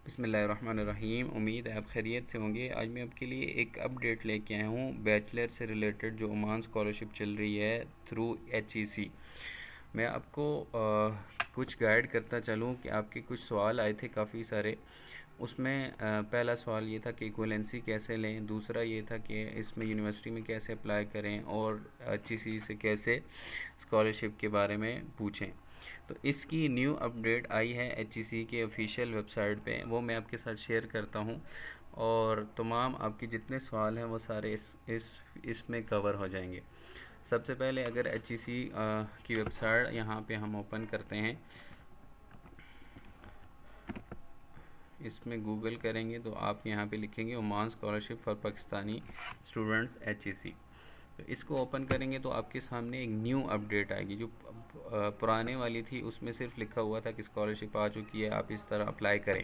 بسم اللہ الرحمن الرحیم۔ امید ہے آپ خیریت سے ہوں گے۔ آج میں آپ کے لیے ایک اپڈیٹ لے کے آیا ہوں بیچلر سے ریلیٹڈ، جو عمان اسکالرشپ چل رہی ہے تھرو HEC۔ میں آپ کو کچھ گائیڈ کرتا چلوں کہ آپ کے کچھ سوال آئے تھے کافی سارے۔ اس میں پہلا سوال یہ تھا کہ ایکویلنسی کیسے لیں، دوسرا یہ تھا کہ اس میں یونیورسٹی میں کیسے اپلائی کریں، اور HEC سے کیسے اسکالرشپ کے بارے میں پوچھیں۔ تو اس کی نیو اپڈیٹ آئی ہے HEC کے آفیشیل ویب سائٹ پہ، وہ میں آپ کے ساتھ شیئر کرتا ہوں، اور تمام آپ کے جتنے سوال ہیں وہ سارے اس میں کور ہو جائیں گے۔ سب سے پہلے اگر HEC کی ویب سائٹ یہاں پہ ہم اوپن کرتے ہیں، اس میں گوگل کریں گے تو آپ یہاں پہ لکھیں گے Oman scholarship for Pakistani students HEC۔ تو اس کو اوپن کریں گے تو آپ کے سامنے ایک نیو اپڈیٹ آئے گی۔ جو پرانے والی تھی اس میں صرف لکھا ہوا تھا کہ اسکالرشپ آ چکی ہے، آپ اس طرح اپلائی کریں۔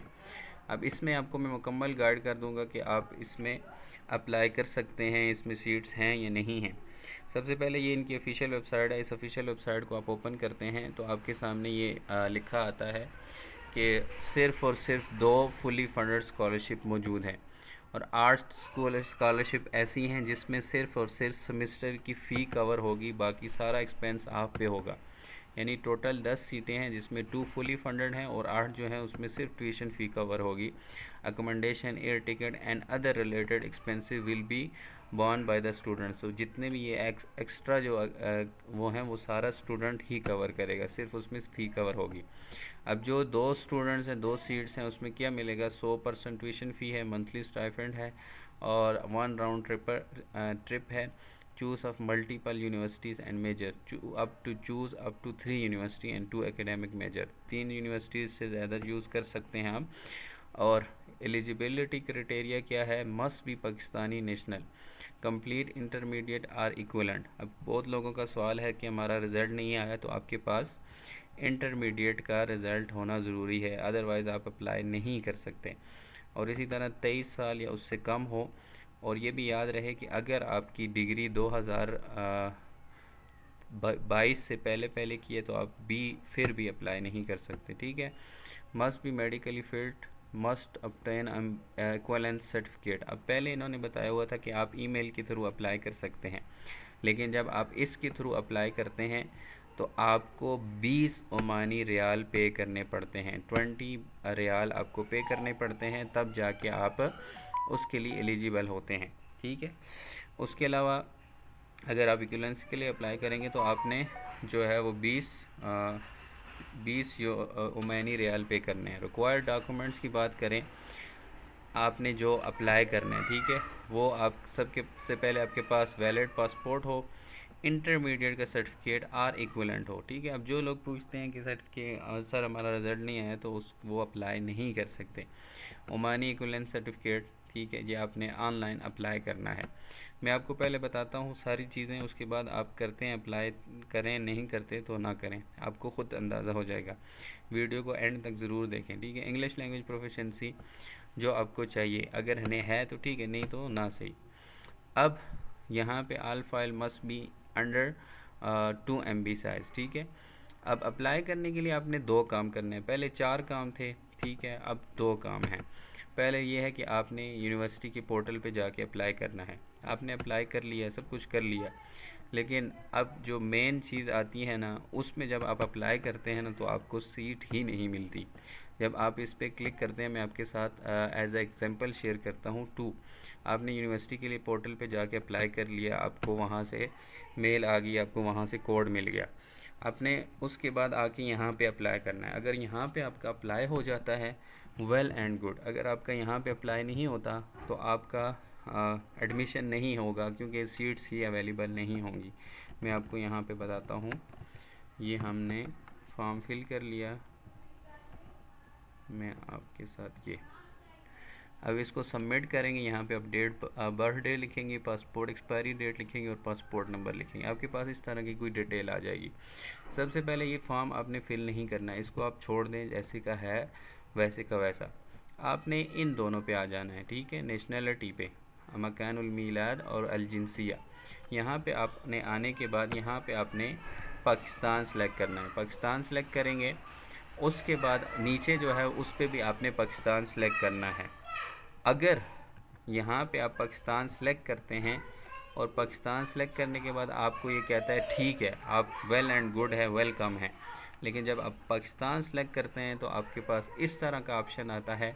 اب اس میں آپ کو میں مکمل گائیڈ کر دوں گا کہ آپ اس میں اپلائی کر سکتے ہیں، اس میں سیٹس ہیں یا نہیں ہیں۔ سب سے پہلے یہ ان کی آفیشیل ویب سائٹ ہے۔ اس آفیشیل ویب سائٹ کو آپ اوپن کرتے ہیں تو آپ کے سامنے یہ لکھا آتا ہے کہ صرف اور صرف 2 فلی فنڈڈ اسکالرشپ موجود ہیں، اور 8 اسکالرشپ ایسی ہیں جس میں صرف اور صرف سمسٹر کی فی کور ہوگی، باقی سارا ایکسپینس آپ پہ ہوگا۔ یعنی ٹوٹل 10 سیٹیں ہیں جس میں 2 فلی فنڈڈ ہیں، اور 8 جو ہیں اس میں صرف ٹیویشن فی کور ہوگی۔ Accommodation, air ticket and other related expenses will be borne by the students. تو جتنے بھی یہ ایکسٹرا جو وہ ہیں وہ سارا اسٹوڈنٹ ہی کور کرے گا، صرف اس میں فی کور ہوگی۔ اب جو 2 اسٹوڈنٹس ہیں، 2 سیٹس ہیں، اس میں کیا ملے گا؟ 100% ٹیویشن فی ہے، منتھلی اسٹائفنڈ ہے، اور 1 راؤنڈ ٹرپ ہے۔ Choose of multiple universities and major, up to 3 university and 2 academic major. 3 universities سے زیادہ یوز کر سکتے ہیں آپ۔ اور ایلیجیبلٹی کرائٹیریا کیا ہے؟ Must be Pakistani national, complete intermediate or equivalent. اب بہت لوگوں کا سوال ہے کہ ہمارا رزلٹ نہیں آیا، تو آپ کے پاس انٹرمیڈیٹ کا رزلٹ ہونا ضروری ہے، ادروائز آپ اپلائی نہیں کر سکتے۔ اور اسی طرح 23 سال یا اس سے کم ہو، اور یہ بھی یاد رہے کہ اگر آپ کی ڈگری 2022 سے پہلے کی ہے تو آپ پھر بھی اپلائی نہیں کر سکتے، ٹھیک ہے۔ Must be medically fit, must obtain equivalence certificate. اب پہلے انہوں نے بتایا ہوا تھا کہ آپ ای میل کے تھرو اپلائی کر سکتے ہیں، لیکن جب آپ اس کے تھرو اپلائی کرتے ہیں تو آپ کو 20 عمانی ریال پے کرنے پڑتے ہیں، 20 ریال آپ کو پے کرنے پڑتے ہیں، تب جا کے آپ اس کے لیے ایلیجیبل ہوتے ہیں، ٹھیک ہے۔ اس کے علاوہ اگر آپ ایکویلنسی کے لیے اپلائی کریں گے تو آپ نے جو ہے وہ 20 عمانی ریال پے کرنے ہیں۔ ریکوائرڈ ڈاکومنٹس کی بات کریں، آپ نے جو اپلائی کرنا ہے، ٹھیک ہے، وہ آپ سب کے سے پہلے آپ کے پاس ویلڈ پاسپورٹ ہو، انٹرمیڈیٹ کا سرٹیفکیٹ آر ایکویلنٹ ہو، ٹھیک ہے۔ اب جو لوگ پوچھتے ہیں کہ سرٹیفکیٹ سر ہمارا رزلٹ نہیں آیا، تو وہ اپلائی نہیں کر سکتے۔ عمانی ایکویلنٹ سرٹیفکیٹ، ٹھیک ہے، یہ آپ نے آن لائن اپلائی کرنا ہے۔ میں آپ کو پہلے بتاتا ہوں ساری چیزیں، اس کے بعد آپ کرتے ہیں اپلائی، کریں نہیں کرتے تو نہ کریں، آپ کو خود اندازہ ہو جائے گا۔ ویڈیو کو اینڈ تک ضرور دیکھیں، ٹھیک ہے۔ انگلش لینگویج پروفیشنسی جو آپ کو چاہیے، اگر ہے تو ٹھیک ہے، نہیں تو نہ صحیح۔ اب یہاں پہ all file must be under 2 MB size, ٹھیک ہے۔ اب اپلائی کرنے کے لیے آپ نے 2 کام کرنے ہیں، پہلے 4 کام تھے، ٹھیک ہے، اب 2 کام ہیں۔ پہلے یہ ہے کہ آپ نے یونیورسٹی کے پورٹل پہ جا کے اپلائی کرنا ہے۔ آپ نے اپلائی کر لیا، سب کچھ کر لیا، لیکن اب جو مین چیز آتی ہے نا، اس میں جب آپ اپلائی کرتے ہیں نا تو آپ کو سیٹ ہی نہیں ملتی۔ جب آپ اس پہ کلک کرتے ہیں، میں آپ کے ساتھ ایز اے ایگزامپل شیئر کرتا ہوں 2۔ آپ نے یونیورسٹی کے لیے پورٹل پہ جا کے اپلائی کر لیا، آپ کو وہاں سے میل آ گئی، آپ کو وہاں سے کوڈ مل گیا، آپ نے اس کے بعد آ کے یہاں پہ اپلائی کرنا ہے۔ اگر یہاں پہ آپ کا اپلائی ہو جاتا ہے، ویل اینڈ گڈ۔ اگر آپ کا یہاں پہ اپلائی نہیں ہوتا تو آپ کا ایڈمیشن نہیں ہوگا، کیونکہ سیٹس ہی اویلیبل نہیں ہوں گی۔ میں آپ کو یہاں پہ بتاتا ہوں، یہ ہم نے فارم فل کر لیا، میں آپ کے ساتھ اب اس کو سبمٹ کریں گے۔ یہاں پہ آپ ڈیٹ برتھ ڈے لکھیں گے، پاسپورٹ ایکسپائری ڈیٹ لکھیں گے، اور پاسپورٹ نمبر لکھیں گے، آپ کے پاس اس طرح کی کوئی ڈیٹیل آ جائے گی۔ سب سے پہلے یہ فارم آپ نے فل نہیں کرنا ہے، اس کو آپ چھوڑ دیں، جیسے کا ہے ویسے کا ویسا۔ آپ نے ان دونوں پہ آ جانا ہے، ٹھیک ہے، نیشنلٹی پہ، مکان المیلاد اور الجنسیہ۔ یہاں پہ آپ نے آنے کے بعد یہاں پہ آپ نے پاکستان سلیکٹ کرنا ہے۔ پاکستان سلیکٹ کریں گے، اس کے بعد نیچے جو ہے اس پہ بھی آپ نے پاکستان سلیکٹ کرنا ہے. اگر یہاں پہ آپ پاکستان سلیکٹ کرتے ہیں اور پاکستان سلیکٹ کرنے کے بعد آپ کو یہ کہتا ہے ٹھیک ہے آپ ویل اینڈ گڈ ہے ویلکم ہے، لیکن جب آپ پاکستان سلیکٹ کرتے ہیں تو آپ کے پاس اس طرح کا آپشن آتا ہے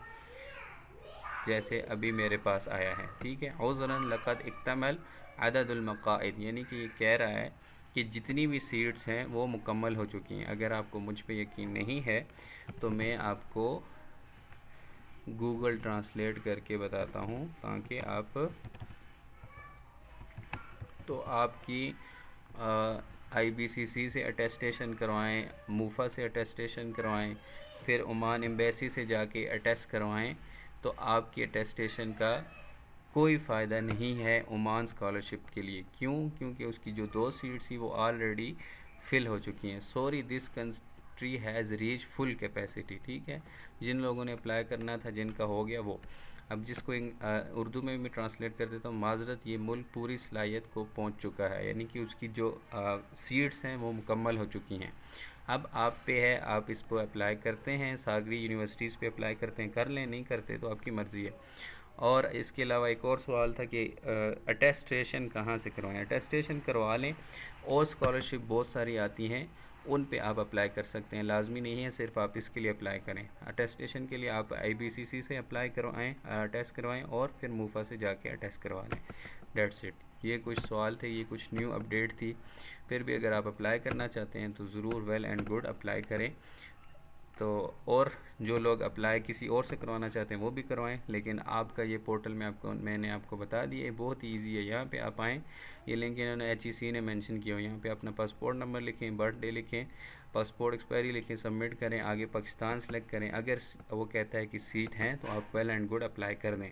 جیسے ابھی میرے پاس آیا ہے. ٹھیک ہے، عذراً لقد اکتمل عدد المقاعد، یعنی کہ یہ کہہ رہا ہے کہ جتنی بھی سیٹس ہیں وہ مکمل ہو چکی ہیں. اگر آپ کو مجھ پہ یقین نہیں ہے تو میں آپ کو گوگل ٹرانسلیٹ کر کے بتاتا ہوں تاکہ آپ کی آئی بی سی سی سے اٹیسٹیشن کروائیں، موفا سے اٹیسٹیشن کروائیں، پھر عمان ایمبیسی سے جا کے اٹیسٹ کروائیں، تو آپ کی اٹیسٹیشن کا کوئی فائدہ نہیں ہے عمان اسکالرشپ کے لیے. کیونکہ اس کی جو 2 سیٹس تھی وہ آلریڈی فل ہو چکی ہیں. Sorry this country has reach full capacity. ٹھیک ہے، جن لوگوں نے اپلائی کرنا تھا جن کا ہو گیا وہ. اب جس کو اردو میں بھی ٹرانسلیٹ کر دیتا ہوں، معذرت یہ ملک پوری صلاحیت کو پہنچ چکا ہے، یعنی کہ اس کی جو سیٹس ہیں وہ مکمل ہو چکی ہیں. اب آپ پہ ہے، آپ اس کو اپلائی کرتے ہیں، ساگری یونیورسٹیز پہ اپلائی کرتے ہیں، کر لیں، نہیں کرتے تو آپ کی مرضی ہے. اور اس کے علاوہ ایک اور سوال تھا کہ اٹیسٹیشن کہاں سے کروائیں. اٹیسٹیشن کروا لیں، اور اسکالرشپ بہت ساری آتی ہیں ان پہ آپ اپلائی کر سکتے ہیں. لازمی نہیں ہے صرف آپ اس کے لیے اپلائی کریں. اٹیسٹیشن کے لیے آپ آئی بی سی سی سے اپلائی کروائیں، اٹیسٹ کروائیں، اور پھر موفا سے جا کے اٹیسٹ کروا لیں. That's it. یہ کچھ سوال تھے، یہ کچھ نیو اپڈیٹ تھی. پھر بھی اگر آپ اپلائی کرنا چاہتے ہیں تو ضرور ویل اینڈ گڈ اپلائی کریں. تو اور جو لوگ اپلائی کسی اور سے کروانا چاہتے ہیں وہ بھی کروائیں، لیکن آپ کا یہ پورٹل میں نے آپ کو بتا دیا ہے، بہت ہی ایزی ہے. یہاں پہ آپ آئیں، یہ لنک انہوں نے ایچ ای سی نے مینشن کیا ہو، یہاں پہ اپنا پاسپورٹ نمبر لکھیں، برتھ ڈے لکھیں، پاسپورٹ ایکسپائری لکھیں، سبمٹ کریں، آگے پاکستان سلیکٹ کریں. اگر وہ کہتا ہے کہ سیٹ ہیں تو آپ ویل اینڈ گڈ اپلائی کر دیں،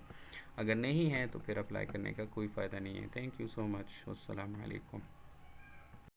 اگر نہیں ہے تو پھر اپلائی کرنے کا کوئی فائدہ نہیں ہے. تھینک یو سو مچ. السلام علیکم.